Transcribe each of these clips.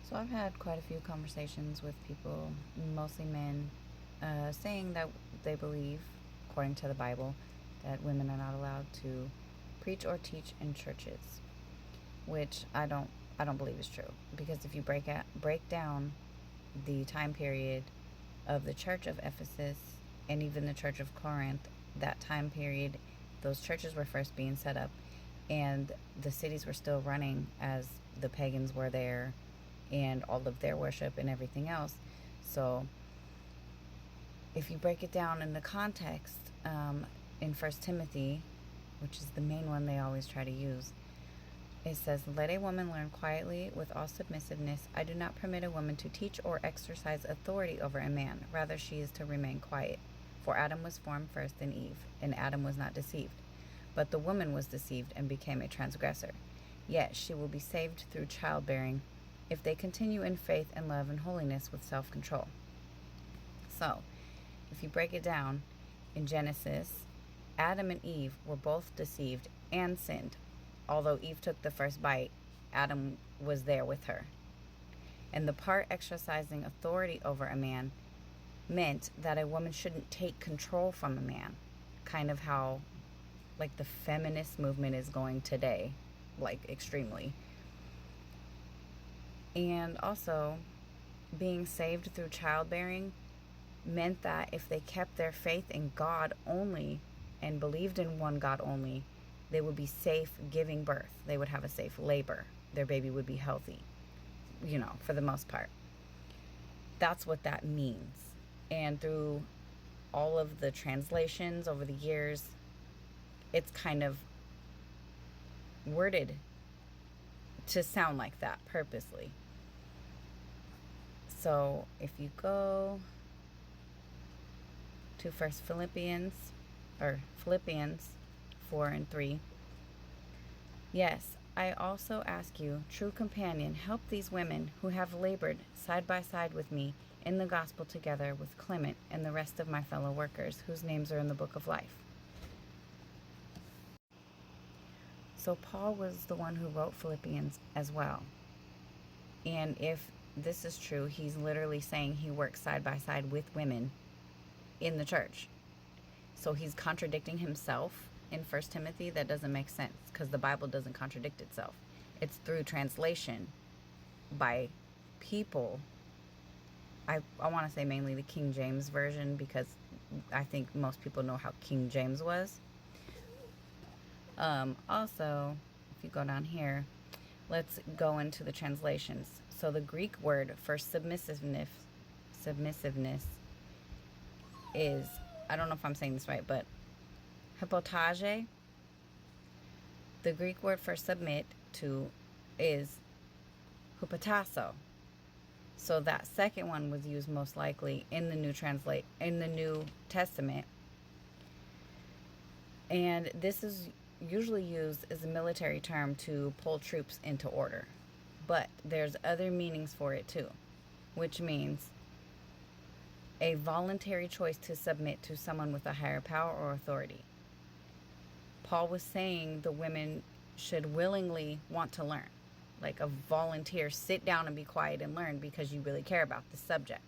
So I've had quite a few conversations with people, mostly men, saying that they believe, according to the Bible, that women are not allowed to preach or teach in churches, which I don't believe is true. Because if you break down the time period of the church of Ephesus and even the church of Corinth, that time period, those churches were first being set up, and the cities were still running as the pagans were there and all of their worship and everything else. So if you break it down in the context, in First Timothy, which is the main one they always try to use, it says, "Let a woman learn quietly with all submissiveness. I do not permit a woman to teach or exercise authority over a man. Rather, she is to remain quiet. For Adam was formed first, then Eve, and Adam was not deceived. But the woman was deceived and became a transgressor. Yet she will be saved through childbearing if they continue in faith and love and holiness with self-control." So, if you break it down, in Genesis, Adam and Eve were both deceived and sinned. Although Eve took the first bite, Adam was there with her. And the part exercising authority over a man meant that a woman shouldn't take control from a man. Kind of how, like, the feminist movement is going today, like, extremely. And also, being saved through childbearing meant that if they kept their faith in God only and believed in one God only, they would be safe giving birth. They would have a safe labor. Their baby would be healthy, for the most part. That's what that means. And through all of the translations over the years, it's kind of worded to sound like that purposely. So if you go to First Philippians 4:3. "Yes, I also ask you, true companion, help these women who have labored side by side with me in the gospel together with Clement and the rest of my fellow workers whose names are in the book of life." So Paul was the one who wrote Philippians as well. And if this is true, he's literally saying he works side by side with women in the church. So he's contradicting himself in First Timothy. That doesn't make sense because the Bible doesn't contradict itself. It's through translation by people. I want to say mainly the King James Version, because I think most people know how King James was. Also, if you go down here, let's go into the translations. So the Greek word for submissiveness is, I don't know if I'm saying this right, but hypotage. The Greek word for submit to is hupotasso. So that second one was used most likely in the New Testament. And this is usually used as a military term to pull troops into order. But there's other meanings for it too, which means a voluntary choice to submit to someone with a higher power or authority. Paul was saying the women should willingly want to learn, like a volunteer, sit down and be quiet and learn because you really care about the subject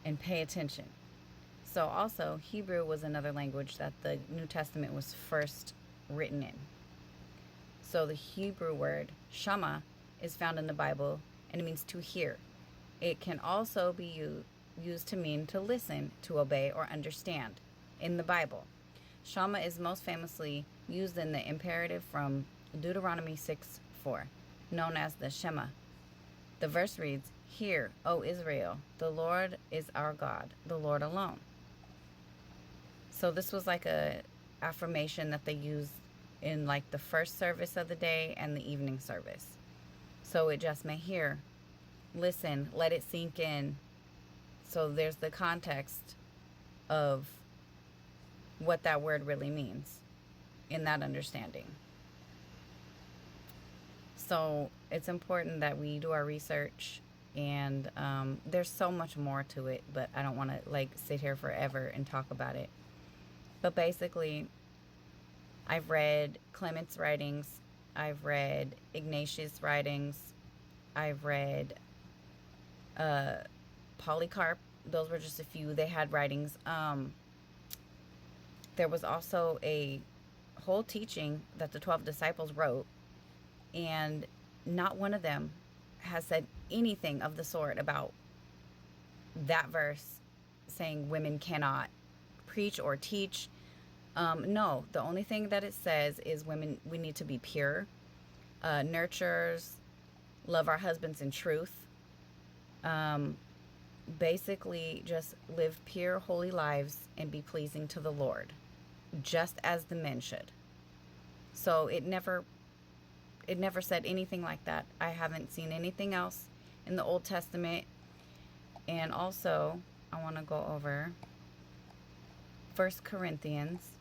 and pay attention. So also, Hebrew was another language that the New Testament was first written in. So the Hebrew word shama is found in the Bible, and it means to hear. It can also be used to mean to listen, to obey, or understand in the Bible. Shama is most famously used in the imperative from Deuteronomy 6:4, known as the Shema. The verse reads, "Hear, O Israel, the Lord is our God, the Lord alone." So this was like a affirmation that they used in like the first service of the day and the evening service. So it just may hear, listen, let it sink in. So there's the context of what that word really means in that understanding. So it's important that we do our research, and there's so much more to it, but I don't want to sit here forever and talk about it. But basically, I've read Clement's writings, I've read Ignatius' writings, I've read Polycarp. Those were just a few. They had writings. There was also a whole teaching that the 12 disciples wrote, and not one of them has said anything of the sort about that verse saying women cannot preach or teach. No, the only thing that it says is women, we need to be pure, nurturers, love our husbands in truth, basically just live pure, holy lives and be pleasing to the Lord, just as the men should. So it never said anything like that. I haven't seen anything else in the Old Testament. And also, I want to go over 1 Corinthians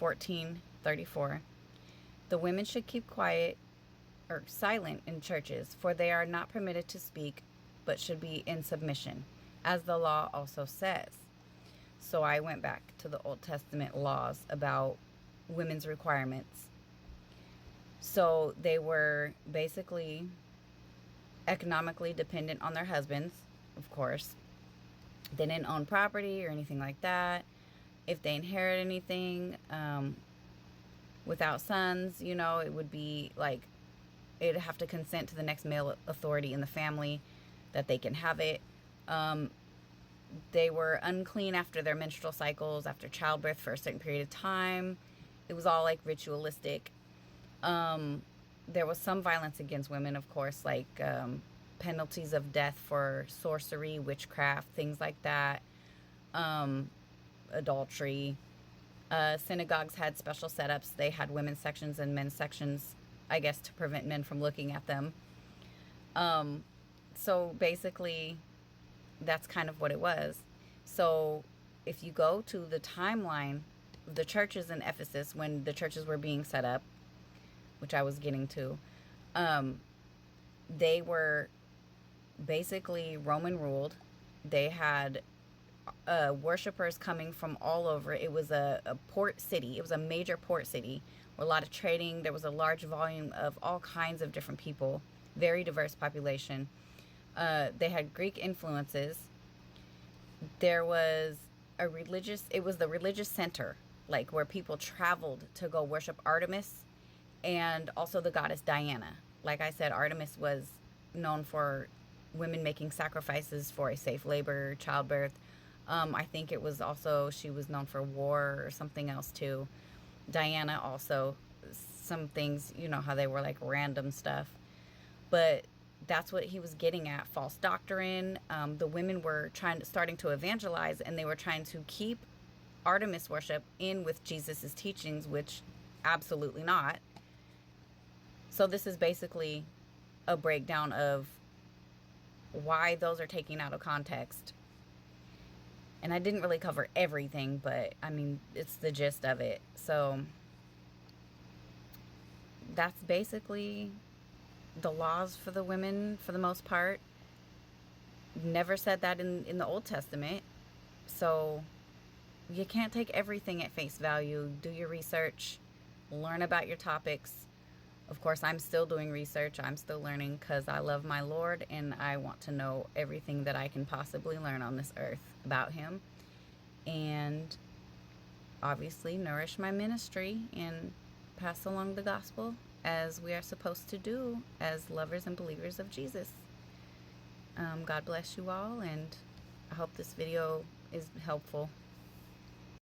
14:34. The women should keep quiet or silent in churches, for they are not permitted to speak, but should be in submission, as the law also says. So I went back to the Old Testament laws about women's requirements. So they were basically economically dependent on their husbands, of course. They didn't own property or anything like that. If they inherit anything without sons, you know, it would be like, it'd have to consent to the next male authority in the family that they can have it. They were unclean after their menstrual cycles, after childbirth for a certain period of time. It was all like ritualistic. There was some violence against women, of course, like penalties of death for sorcery, witchcraft, things like that, adultery. Synagogues had special setups. They had women's sections and men's sections, I guess, to prevent men from looking at them. So basically, that's kind of what it was. So if you go to the timeline of the churches in Ephesus, when the churches were being set up, which I was getting to, they were basically Roman ruled. They had worshipers coming from all over. It was a port city. It was a major port city where a lot of trading. There was a large volume of all kinds of different people, very diverse population. They had Greek influences. There was it was the religious center, like where people traveled to go worship Artemis and also the goddess Diana. Like I said, Artemis was known for women making sacrifices for a safe labor, childbirth. I think it was also, she was known for war or something else too. Diana also, some things, you know how they were like random stuff. But that's what he was getting at, false doctrine. The women were starting to evangelize, and they were trying to keep Artemis worship in with Jesus's teachings, which absolutely not. So this is basically a breakdown of why those are taken out of context. And I didn't really cover everything, but I mean, it's the gist of it. So that's basically the laws for the women for the most part. Never said that in the Old Testament. So you can't take everything at face value. Do your research, learn about your topics. Of course, I'm still doing research. I'm still learning because I love my Lord and I want to know everything that I can possibly learn on this earth about him. And obviously nourish my ministry and pass along the gospel as we are supposed to do as lovers and believers of Jesus. God bless you all, and I hope this video is helpful.